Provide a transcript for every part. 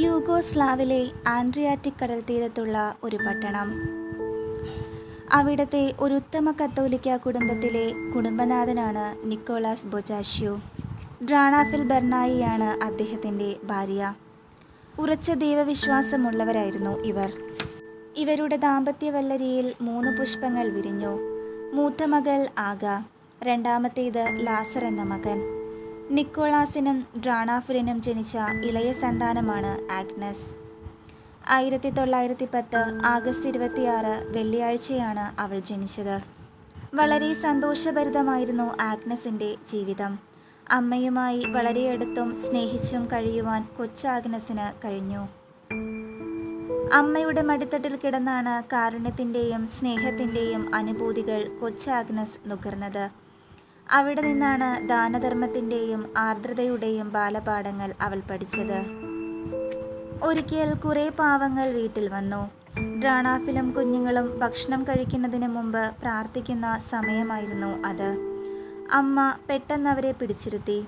യൂഗോസ്ലാവിലെ ആൻഡ്രിയാറ്റിക് കടൽത്തീരത്തുള്ള ഒരു പട്ടണം. അവിടുത്തെ ഒരു ഉത്തമ കത്തോലിക്ക കുടുംബത്തിലെ കുടുംബനാഥനാണ് നിക്കോളാസ് ബൊജാഷ്യോ. ഡ്രാണാഫിൽ ബെർണായിയാണ് അദ്ദേഹത്തിൻ്റെ ഭാര്യ. ഉറച്ച ദൈവവിശ്വാസമുള്ളവരായിരുന്നു ഇവർ. ഇവരുടെ ദാമ്പത്യവല്ലരിയിൽ 3 പുഷ്പങ്ങൾ വിരിഞ്ഞു. മൂത്ത മകൾ ആഗ, രണ്ടാമത്തേത് ലാസർ എന്ന മകൻ. നിക്കോളാസിനും ഡ്രാണാഫിലിനും ജനിച്ച ഇളയ സന്താനമാണ് ആഗ്നസ്. 1910 ആഗസ്റ്റ് 26 വെള്ളിയാഴ്ചയാണ് അവൾ ജനിച്ചത്. വളരെ സന്തോഷഭരിതമായിരുന്നു ആഗ്നസിൻ്റെ ജീവിതം. അമ്മയുമായി വളരെ അടുത്തും സ്നേഹിച്ചും കഴിയുവാൻ കൊച്ചാഗ്നസിന് കഴിഞ്ഞു. അമ്മയുടെ മടിത്തട്ടിൽ കിടന്നാണ് കാരുണ്യത്തിൻ്റെയും സ്നേഹത്തിൻ്റെയും അനുഭൂതികൾ കൊച്ചാഗ്നസ് നുകർന്നത്. അവിടെ നിന്നാണ് ദാനധർമ്മത്തിൻ്റെയും ആർദ്രതയുടെയും ബാലപാഠങ്ങൾ അവൾ പഠിച്ചത്. ഒരിക്കൽ കുറേ പാവങ്ങൾ വീട്ടിൽ വന്നു. ഡ്രാണാഫിലും കുഞ്ഞുങ്ങളും ഭക്ഷണം കഴിക്കുന്നതിന് മുമ്പ് പ്രാർത്ഥിക്കുന്ന സമയമായിരുന്നു അത്. അമ്മ പെട്ടെന്ന് അവരെ പിടിച്ചിരുത്തി.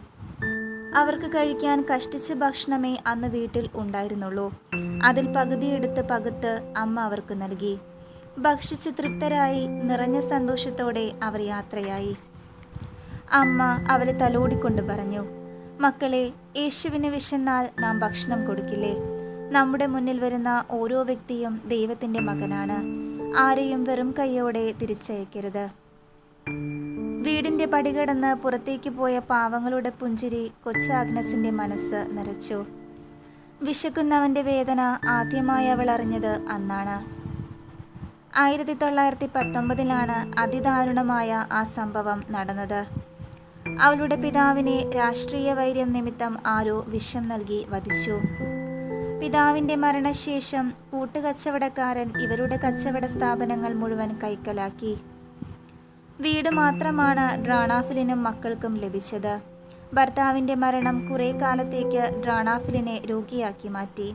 അവർക്ക് കഴിക്കാൻ കഷ്ടിച്ച ഭക്ഷണമേ അന്ന് വീട്ടിൽ ഉണ്ടായിരുന്നുള്ളൂ. അതിൽ പകുതിയെടുത്ത് പകുത്ത് അമ്മ അവർക്ക് നൽകി. ഭക്ഷിച്ച് തൃപ്തരായി നിറഞ്ഞ സന്തോഷത്തോടെ അവർ യാത്രയായി. അമ്മ അവരെ തലോടിക്കൊണ്ട് പറഞ്ഞു, മക്കളെ, യേശുവിന് വിശന്നാൽ നാം ഭക്ഷണം കൊടുക്കില്ലേ? നമ്മുടെ മുന്നിൽ വരുന്ന ഓരോ വ്യക്തിയും ദൈവത്തിൻ്റെ മകനാണ്. ആരെയും വെറും കൈയോടെ തിരിച്ചയക്കരുത്. വീടിൻ്റെ പടികടന്ന് പുറത്തേക്ക് പോയ പാവങ്ങളുടെ പുഞ്ചിരി കൊച്ചാഗ്നസിൻ്റെ മനസ്സ് നിറച്ചു. വിശക്കുന്നവൻ്റെ വേദന ആദ്യമായി അവൾ അറിഞ്ഞത് അന്നാണ്. 1919 അതിദാരുണമായ ആ സംഭവം നടന്നത്. അവളുടെ പിതാവിനെ രാഷ്ട്രീയ വൈര്യം നിമിത്തം ആരോ വിഷം നൽകി വധിച്ചു. പിതാവിൻ്റെ മരണശേഷം കൂട്ടുകച്ചവടക്കാരൻ ഇവരുടെ കച്ചവട സ്ഥാപനങ്ങൾ മുഴുവൻ കൈക്കലാക്കി. വീട് മാത്രമാണ് ഡ്രാണാഫിലിനും മക്കൾക്കും ലഭിച്ചത്. ഭർത്താവിൻ്റെ മരണം കുറേ കാലത്തേക്ക് ഡ്രാണാഫിലിനെ രോഗിയാക്കി മാറ്റി.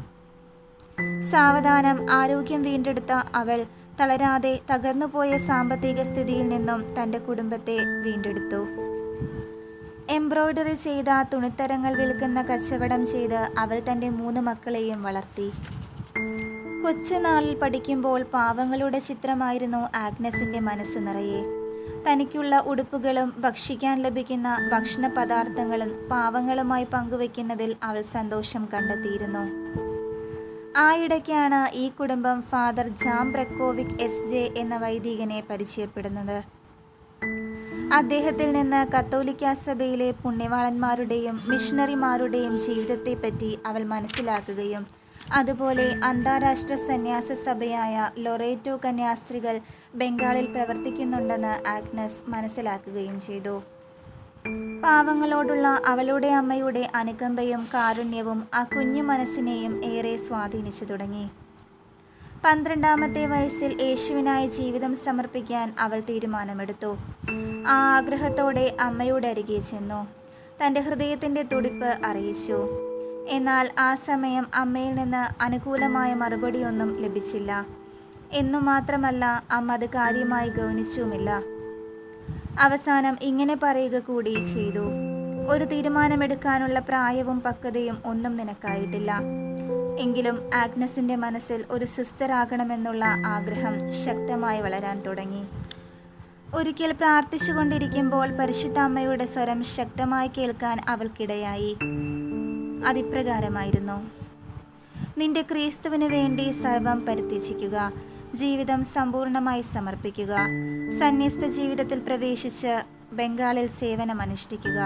സാവധാനം ആരോഗ്യം വീണ്ടെടുത്ത അവൾ തളരാതെ തകർന്നുപോയ സാമ്പത്തിക സ്ഥിതിയിൽ നിന്നും തൻ്റെ കുടുംബത്തെ വീണ്ടെടുത്തു. എംബ്രോയ്ഡറി ചെയ്ത തുണിത്തരങ്ങൾ വിൽക്കുന്ന കച്ചവടം ചെയ്ത് അവൾ തൻ്റെ 3 മക്കളെയും വളർത്തി. കൊച്ചുനാളിൽ പഠിക്കുമ്പോൾ പാവങ്ങളുടെ ചിത്രമായിരുന്നു ആഗ്നസിൻ്റെ മനസ്സ് നിറയെ. തനിക്കുള്ള ഉടുപ്പുകളും ഭക്ഷിക്കാൻ ലഭിക്കുന്ന ഭക്ഷണ പദാർത്ഥങ്ങളും പാവങ്ങളുമായി പങ്കുവെക്കുന്നതിൽ അവൾ സന്തോഷം കണ്ടെത്തിയിരുന്നു. ആയിടയ്ക്കാണ് ഈ കുടുംബം ഫാദർ ജാംബ്രക്കോവിക് SJ എന്ന വൈദികനെ പരിചയപ്പെടുന്നത്. അദ്ദേഹത്തിൽ നിന്ന് കത്തോലിക്ക സഭയിലെ പുണ്യവാളന്മാരുടെയും മിഷണറിമാരുടെയും ജീവിതത്തെപ്പറ്റി അവൾ മനസ്സിലാക്കുകയും അതുപോലെ അന്താരാഷ്ട്ര സന്യാസ സഭയായ ലൊറേറ്റോ കന്യാസ്ത്രീകൾ ബംഗാളിൽ പ്രവർത്തിക്കുന്നുണ്ടെന്ന് ആഗ്നസ് മനസ്സിലാക്കുകയും ചെയ്തു. പാവങ്ങളോടുള്ള അവളുടെ അമ്മയുടെ അനുകമ്പയും കാരുണ്യവും ആ കുഞ്ഞു മനസ്സിനെയും ഏറെ സ്വാധീനിച്ചു തുടങ്ങി. 12ാമത്തെ വയസ്സിൽ യേശുവിനായി ജീവിതം സമർപ്പിക്കാൻ അവൾ തീരുമാനമെടുത്തു. ആ ആഗ്രഹത്തോടെ അമ്മയുടെ അരികെ ചെന്നു. തൻ്റെ ഹൃദയത്തിൻ്റെ തുടിപ്പ് അറിയിച്ചു. എന്നാൽ ആ സമയം അമ്മയിൽ നിന്ന് അനുകൂലമായ മറുപടിയൊന്നും ലഭിച്ചില്ല. എന്നു മാത്രമല്ല, അമ്മ അത് കാര്യമായി ഗൗനിച്ചുമില്ല. അവസാനം ഇങ്ങനെ പറയുക കൂടി ചെയ്തു, ഒരു തീരുമാനമെടുക്കാനുള്ള പ്രായവും പക്വതയും ഒന്നും നിനക്കായിട്ടില്ല. എങ്കിലും ആഗ്നസിൻ്റെ മനസ്സിൽ ഒരു സിസ്റ്റർ ആകണമെന്നുള്ള ആഗ്രഹം ശക്തമായി വളരാൻ തുടങ്ങി. ഒരിക്കൽ പ്രാർത്ഥിച്ചുകൊണ്ടിരിക്കുമ്പോൾ പരിശുദ്ധ അമ്മയുടെ സ്വരം ശക്തമായി കേൾക്കാൻ അവൾക്കിടയായി. അതിപ്രകാരമായിരുന്നു: നിന്റെ ക്രിസ്തുവിന് വേണ്ടി സർവം പരിത്യജിക്കുക, ജീവിതം സമ്പൂർണമായി സമർപ്പിക്കുക, സന്യസ്ത ജീവിതത്തിൽ പ്രവേശിച്ച് ബംഗാളിൽ സേവനമനുഷ്ഠിക്കുക.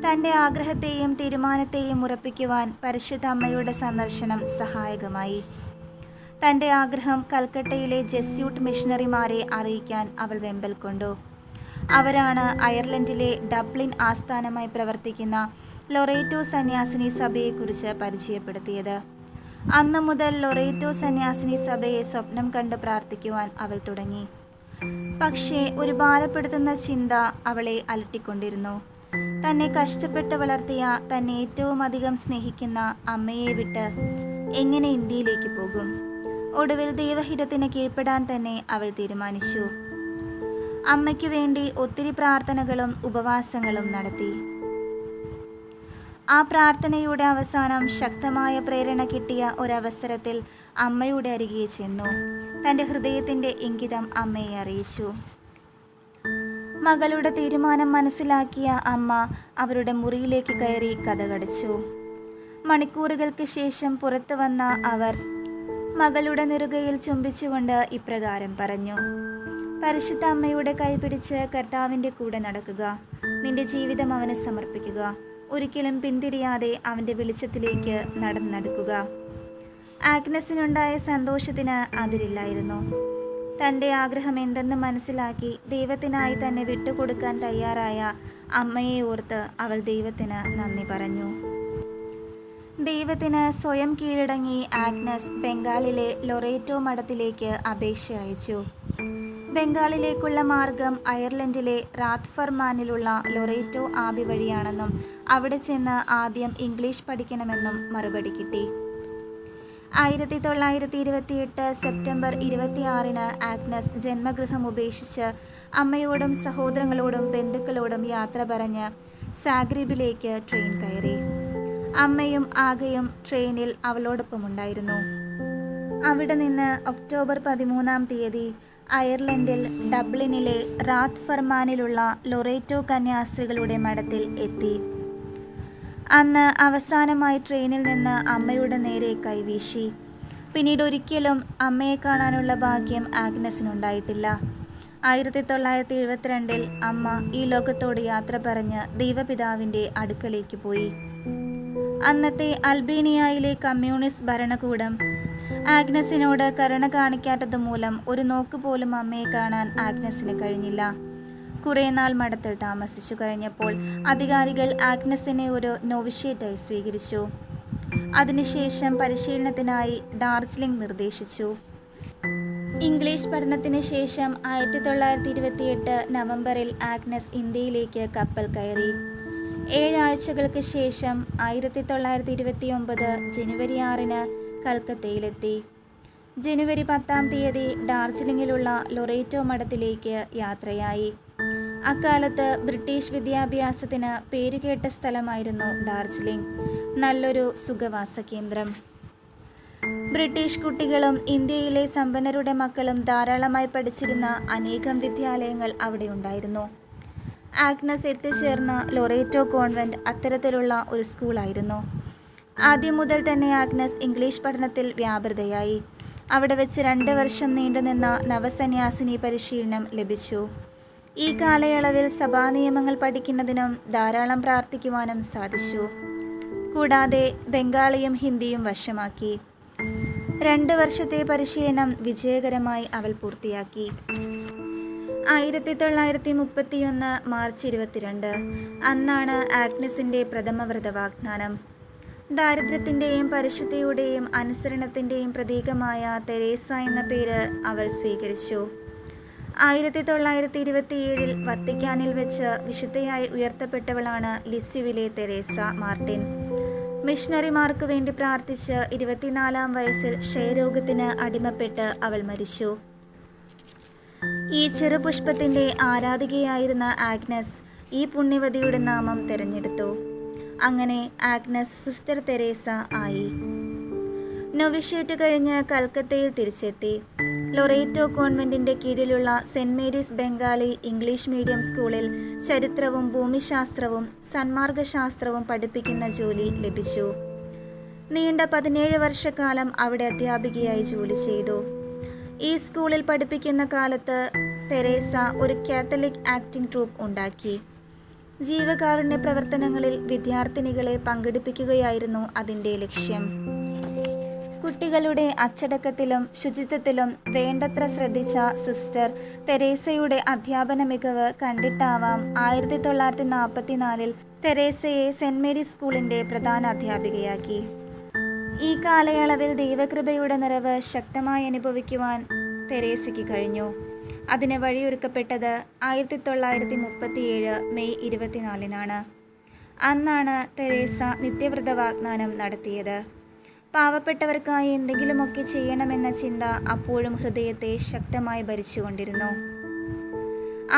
തൻ്റെ ആഗ്രഹത്തെയും തീരുമാനത്തെയും ഉറപ്പിക്കുവാൻ പരിശുദ്ധ അമ്മയുടെ സന്ദർശനം സഹായകമായി. തൻ്റെ ആഗ്രഹം കൽക്കട്ടയിലെ ജെസ്യൂട്ട് മിഷണറിമാരെ അറിയിക്കാൻ അവൾ വെമ്പൽ കൊണ്ടു. അവരാണ് അയർലൻഡിലെ ഡബ്ലിൻ ആസ്ഥാനമായി പ്രവർത്തിക്കുന്ന ലൊറേറ്റോ സന്യാസിനി സഭയെക്കുറിച്ച് പരിചയപ്പെടുത്തിയത്. അന്നു മുതൽ ലൊറേറ്റോ സന്യാസിനി സഭയെ സ്വപ്നം കണ്ട് പ്രാർത്ഥിക്കുവാൻ അവൾ തുടങ്ങി. പക്ഷേ ഒരു ഭാരപ്പെടുത്തുന്ന ചിന്ത അവളെ അലട്ടിക്കൊണ്ടിരുന്നു. തന്നെ കഷ്ടപ്പെട്ട് വളർത്തിയ, തന്നെ ഏറ്റവും അധികം സ്നേഹിക്കുന്ന അമ്മയെ വിട്ട് എങ്ങനെ ഇന്ത്യയിലേക്ക് പോകും? ഒടുവിൽ ദൈവഹിതത്തിന് കീഴ്പ്പെടാൻ തന്നെ അവൾ തീരുമാനിച്ചു. അമ്മയ്ക്കു വേണ്ടി ഒത്തിരി പ്രാർത്ഥനകളും ഉപവാസങ്ങളും നടത്തി. ആ പ്രാർത്ഥനയുടെ അവസാനം ശക്തമായ പ്രേരണ കിട്ടിയ ഒരവസരത്തിൽ അമ്മയുടെ അരികെ ചെന്നു. തൻ്റെ ഹൃദയത്തിൻ്റെ ഇംഗിതം അമ്മയെ അറിയിച്ചു. മകളുടെ തീരുമാനം മനസ്സിലാക്കിയ അമ്മ അവരുടെ മുറിയിലേക്ക് കയറി കതകടച്ചു. മണിക്കൂറുകൾക്ക് ശേഷം പുറത്തു വന്ന അവർ മകളുടെ നെറുകയിൽ ചുംബിച്ചുകൊണ്ട് ഇപ്രകാരം പറഞ്ഞു: പരിശുദ്ധ അമ്മയുടെ കൈ പിടിച്ച് കർത്താവിൻ്റെ കൂടെ നടക്കുക. നിന്റെ ജീവിതം അവന് സമർപ്പിക്കുക. ഒരിക്കലും പിന്തിരിയാതെ അവൻ്റെ വെളിച്ചത്തിലേക്ക് നടന്നെടുക്കുക. ആഗ്നസിനുണ്ടായ സന്തോഷത്തിന് അതിരില്ലായിരുന്നു. തൻ്റെ ആഗ്രഹം എന്തെന്ന് മനസ്സിലാക്കി ദൈവത്തിനായി തന്നെ വിട്ടുകൊടുക്കാൻ തയ്യാറായ അമ്മയെ ഓർത്ത് അവൾ ദൈവത്തിന് നന്ദി പറഞ്ഞു. ദൈവത്തിന് സ്വയം കീഴടങ്ങി ആഗ്നസ് ബംഗാളിലെ ലൊറേറ്റോ മഠത്തിലേക്ക് അപേക്ഷ അയച്ചു. ബംഗാളിലേക്കുള്ള മാർഗം അയർലൻഡിലെ റാത്ത്ഫർമാനിലുള്ള ലൊറേറ്റോ ആബി വഴിയാണെന്നും അവിടെ ചെന്ന് ആദ്യം ഇംഗ്ലീഷ് പഠിക്കണമെന്നും മറുപടി കിട്ടി. 1928 സെപ്റ്റംബർ 26 ആഗ്നസ് ജന്മഗൃഹം ഉപേക്ഷിച്ച് അമ്മയോടും സഹോദരങ്ങളോടും ബന്ധുക്കളോടും യാത്ര പറഞ്ഞ് സാഗ്രീബിലേക്ക് ട്രെയിൻ കയറി. അമ്മയും ആകയും ട്രെയിനിൽ അവളോടൊപ്പമുണ്ടായിരുന്നു. അവിടെ നിന്ന് ഒക്ടോബർ 13 അയർലൻഡിൽ ഡബ്ലിനിലെ റാത്ത്ഫർമാനിലുള്ള ലൊറേറ്റോ കന്യാസ്ത്രീകളുടെ മഠത്തിൽ എത്തി. അന്ന് അവസാനമായി ട്രെയിനിൽ നിന്ന് അമ്മയുടെ നേരെ കൈവീശി. പിന്നീട് ഒരിക്കലും അമ്മയെ കാണാനുള്ള ഭാഗ്യം ആഗ്നസിനുണ്ടായിട്ടില്ല. 1972 അമ്മ ഈ ലോകത്തോട് യാത്ര പറഞ്ഞ് ദൈവപിതാവിൻ്റെ അടുക്കലേക്ക് പോയി. അന്നത്തെ അൽബേനിയയിലെ കമ്മ്യൂണിസ്റ്റ് ഭരണകൂടം ആഗ്നസിനോട് കരുണ കാണിക്കാത്തത് മൂലം ഒരു നോക്ക് പോലും അമ്മയെ കാണാൻ ആഗ്നസിന് കഴിഞ്ഞില്ല. കുറേ നാൾ മഠത്തിൽ താമസിച്ചു കഴിഞ്ഞപ്പോൾ അധികാരികൾ ആഗ്നസിനെ ഒരു നോവിഷ്യേറ്റായി സ്വീകരിച്ചു. അതിനുശേഷം പരിശീലനത്തിനായി ഡാർജിലിംഗ് നിർദ്ദേശിച്ചു. ഇംഗ്ലീഷ് പഠനത്തിന് ശേഷം 1928 നവംബറിൽ ആഗ്നസ് ഇന്ത്യയിലേക്ക് കപ്പൽ കയറി. 7 ആഴ്ചകൾക്ക് ശേഷം 1929 ജനുവരി 6 കൽക്കത്തയിലെത്തി. ജനുവരി 10 ഡാർജിലിംഗിലുള്ള ലൊറേറ്റോ മഠത്തിലേക്ക് യാത്രയായി. അക്കാലത്ത് ബ്രിട്ടീഷ് വിദ്യാഭ്യാസത്തിന് പേരുകേട്ട സ്ഥലമായിരുന്നു ഡാർജിലിംഗ്. നല്ലൊരു സുഖവാസ കേന്ദ്രം. ബ്രിട്ടീഷ് കുട്ടികളും ഇന്ത്യയിലെ സമ്പന്നരുടെ മക്കളും ധാരാളമായി പഠിച്ചിരുന്ന അനേകം വിദ്യാലയങ്ങൾ അവിടെ ഉണ്ടായിരുന്നു. ആഗ്നസ് എത്തിച്ചേർന്ന ലൊറേറ്റോ കോൺവെൻറ്റ് അത്തരത്തിലുള്ള ഒരു സ്കൂളായിരുന്നു. ആദ്യം മുതൽ തന്നെ ആഗ്നസ് ഇംഗ്ലീഷ് പഠനത്തിൽ വ്യാപൃതയായി. അവിടെ വെച്ച് 2 വർഷം നീണ്ടുനിന്ന നവസന്യാസിനി പരിശീലനം ലഭിച്ചു. ഈ കാലയളവിൽ സഭാനിയമങ്ങൾ പഠിക്കുന്നതിനും ധാരാളം പ്രാർത്ഥിക്കുവാനും സാധിച്ചു. കൂടാതെ ബംഗാളിയും ഹിന്ദിയും വശമാക്കി. 2 വർഷത്തെ പരിശീലനം വിജയകരമായി അവൾ പൂർത്തിയാക്കി. 1931 മാർച്ച് 22 അന്നാണ് ആഗ്നസിൻ്റെ പ്രഥമ വ്രതവാഗ്ദാനം. ദാരിദ്ര്യത്തിൻ്റെയും പരിശുദ്ധിയുടെയും അനുസരണത്തിൻ്റെയും പ്രതീകമായ തെരേസ എന്ന പേര് അവൾ സ്വീകരിച്ചു. 1927 വത്തിക്കാനിൽ വെച്ച് വിശുദ്ധയായി ഉയർത്തപ്പെട്ടവളാണ് ലിസിവിലെ തെരേസ മാർട്ടിൻ. മിഷണറിമാർക്ക് വേണ്ടി പ്രാർത്ഥിച്ച് 24-ാം വയസ്സിൽ ക്ഷയരോഗത്തിന് അടിമപ്പെട്ട് അവൾ മരിച്ചു. ഈ ചെറുപുഷ്പത്തിൻ്റെ ആരാധികയായിരുന്ന ആഗ്നസ് ഈ പുണ്യവതിയുടെ നാമം തിരഞ്ഞെടുത്തു. അങ്ങനെ ആഗ്നസ് സിസ്റ്റർ തെരേസ ആയി. നൊവിഷ്യേറ്റ് കഴിഞ്ഞ് കൽക്കത്തയിൽ തിരിച്ചെത്തി. ലൊറേറ്റോ കോൺവെൻറ്റിൻ്റെ കീഴിലുള്ള Saint Mary's Bengali English medium സ്കൂളിൽ ചരിത്രവും ഭൂമിശാസ്ത്രവും സന്മാർഗശാസ്ത്രവും പഠിപ്പിക്കുന്ന ജോലി ലഭിച്ചു. നീണ്ട 17 വർഷക്കാലം അവിടെ അധ്യാപികയായി ജോലി ചെയ്തു. ഈ സ്കൂളിൽ പഠിപ്പിക്കുന്ന കാലത്ത് തെരേസ ഒരു കാത്തലിക് ആക്ടിംഗ് ട്രൂപ്പ് ഉണ്ടാക്കി. ജീവകാരുണ്യ പ്രവർത്തനങ്ങളിൽ വിദ്യാർത്ഥിനികളെ പങ്കെടുപ്പിക്കുകയായിരുന്നു അതിൻ്റെ ലക്ഷ്യം. കുട്ടികളുടെ അച്ചടക്കത്തിലും ശുചിത്വത്തിലും വേണ്ടത്ര ശ്രദ്ധിച്ച സിസ്റ്റർ തെരേസയുടെ അധ്യാപന മികവ് കണ്ടിട്ടാവാം 1944 തെരേസയെ സെൻറ് മേരീസ് സ്കൂളിൻ്റെ പ്രധാന അധ്യാപികയാക്കി. ഈ കാലയളവിൽ ദൈവകൃപയുടെ നിറവ് ശക്തമായി അനുഭവിക്കുവാൻ തെരേസയ്ക്ക് കഴിഞ്ഞു. അതിന് വഴിയൊരുക്കപ്പെട്ടത് 1937 മെയ് 24 അന്നാണ് തെരേസ നിത്യവ്രത വാഗ്ദാനം നടത്തിയത്. പാവപ്പെട്ടവർക്കായി എന്തെങ്കിലുമൊക്കെ ചെയ്യണമെന്ന ചിന്ത അപ്പോഴും ഹൃദയത്തെ ശക്തമായി ഭരിച്ചുകൊണ്ടിരുന്നു.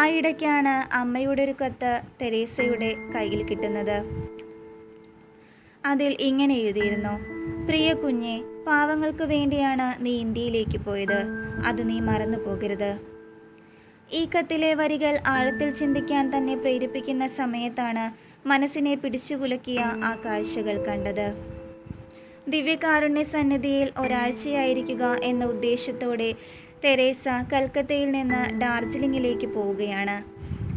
ആ ഇടയ്ക്കാണ് അമ്മയുടെ ഒരു കത്ത് തെരേസയുടെ കയ്യിൽ കിട്ടുന്നത്. അതിൽ ഇങ്ങനെ എഴുതിയിരുന്നു: പ്രിയ കുഞ്ഞെ, പാവങ്ങൾക്ക് വേണ്ടിയാണ് നീ ഇന്ത്യയിലേക്ക് പോയത്. അത് നീ മറന്നു പോകരുത്. ഈ കത്തിലെ വരികൾ ആഴത്തിൽ ചിന്തിക്കാൻ തന്നെ പ്രേരിപ്പിക്കുന്ന സമയത്താണ് മനസ്സിനെ പിടിച്ചുകുലുക്കിയ ആ കാഴ്ചകൾ കണ്ടത്. ദിവ്യകാരുണ്യ സന്നിധിയിൽ ഒരാഴ്ചയായിരിക്കുക എന്ന ഉദ്ദേശത്തോടെ തെരേസ കൽക്കത്തയിൽ നിന്ന് ഡാർജിലിംഗിലേക്ക് പോവുകയാണ്.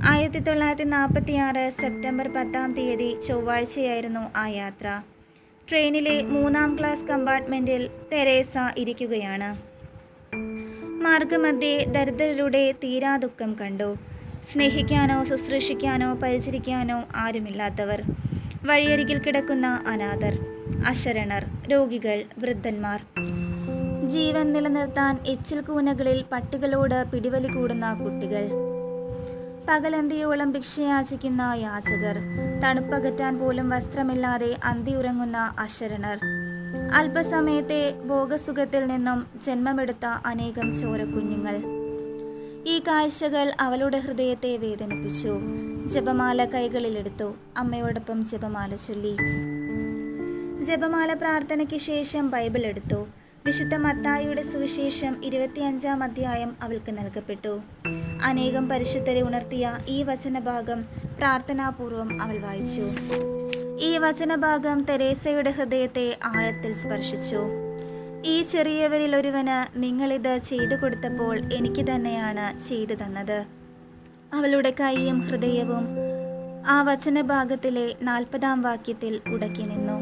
1946 സെപ്റ്റംബർ 10 ചൊവ്വാഴ്ചയായിരുന്നു ആ യാത്ര. ട്രെയിനിലെ 3-ാം ക്ലാസ് കമ്പാർട്ട്മെൻറ്റിൽ തെരേസ ഇരിക്കുകയാണ്. മാർഗമധ്യേ ദരിദ്രരുടെ തീരാ ദുഃഖം കണ്ടു. സ്നേഹിക്കാനോ ശുശ്രൂഷിക്കാനോ പരിചരിക്കാനോ ആരുമില്ലാത്തവർ, വഴിയരികിൽ കിടക്കുന്ന അനാഥർ, അശരണർ, രോഗികൾ, വൃദ്ധന്മാർ, ജീവൻ നിലനിർത്താൻ എച്ചിൽ കൂനകളിൽ പട്ടികളോട് പിടിവലി കൂടുന്ന കുട്ടികൾ, പകലന്തിയോളം ഭിക്ഷയാചിക്കുന്ന യാചകർ, തണുപ്പകറ്റാൻ പോലും വസ്ത്രമില്ലാതെ അന്തിയുറങ്ങുന്ന അശരണർ, അല്പസമയത്തെ ഭോഗസുഖത്തിൽ നിന്നും ജന്മമെടുത്ത അനേകം ചോരക്കുഞ്ഞുങ്ങൾ. ഈ കാഴ്ചകൾ അവളുടെ ഹൃദയത്തെ വേദനിപ്പിച്ചു. ജപമാല കൈകളിലെടുത്തു. അമ്മയോടൊപ്പം ജപമാല ചൊല്ലി. ജപമാല പ്രാർത്ഥനയ്ക്ക് ശേഷം ബൈബിൾ എടുത്തു. വിശുദ്ധ മത്തായിയുടെ സുവിശേഷം 25-ാം അധ്യായം അവൾക്ക് നൽകപ്പെട്ടു. അനേകം പരിശുദ്ധരെ ഉണർത്തിയ ഈ വചനഭാഗം പ്രാർത്ഥനാപൂർവം അവൾ വായിച്ചു. ഈ വചനഭാഗം തെരേസയുടെ ഹൃദയത്തെ ആഴത്തിൽ സ്പർശിച്ചു. ഈ ചെറിയവരിൽ ഒരുവന് നിങ്ങളിത് ചെയ്തു കൊടുത്തപ്പോൾ എനിക്ക് തന്നെയാണ് ചെയ്തു തന്നത്. അവളുടെ കൈയും ഹൃദയവും ആ വചനഭാഗത്തിലെ 40-ാം വാക്യത്തിൽ ഉടക്കി നിന്നു.